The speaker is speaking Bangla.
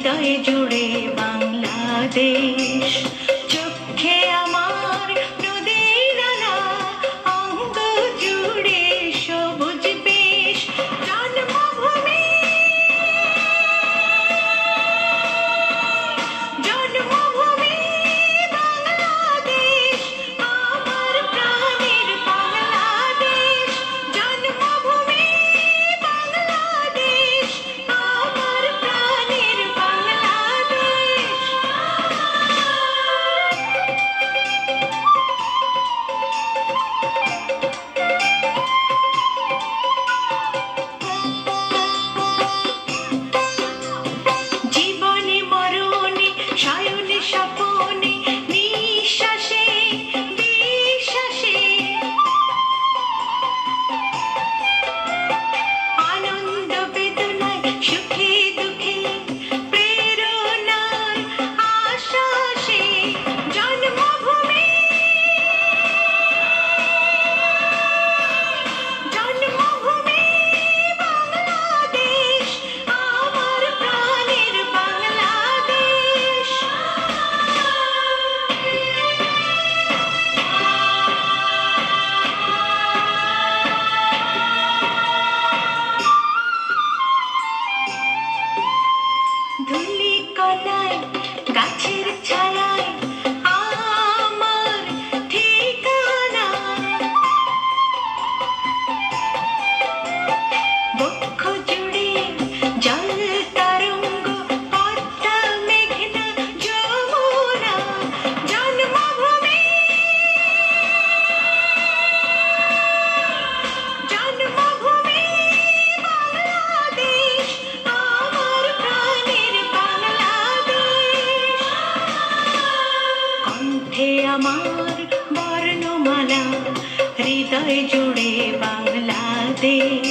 হৃদয় জুড়ে বাংলাদেশ, চোখে আমার নদীর নালা, অঙ্গ জুড়ে সবুজ বেশ। জন্মভূমি জন্মভূমি বাংলাদেশ, আমার প্রাণের বাংলাদেশ। জন্মভূমি বাংলাদেশ, আমার প্রাণের বাংলাদেশ। জীবনে মরণে শয়নে স্বপনে নিঃশ্বাসে বিশ্বাসে, আনন্দ বেদনায় সুখে দুঃখে প্রেরণায় আশ্বাসে। জন্মভূমি জন্মভূমি বাংলাদেশ, আমার প্রাণের বাংলাদেশ। ধুলি কণায় গাছের ছায়ায় আমার ঠিকানা, বক্ষ জুড়ে জল তরঙ্গ পদ্মা মেঘনা যমুনা। জন্মভূমি জন্মভূমি বাংলাদেশ, আমার প্রাণের বাংলাদেশ। কণ্ঠে আমার বর্ণমালা, হৃদয় জুড়ে বাংলাদেশ।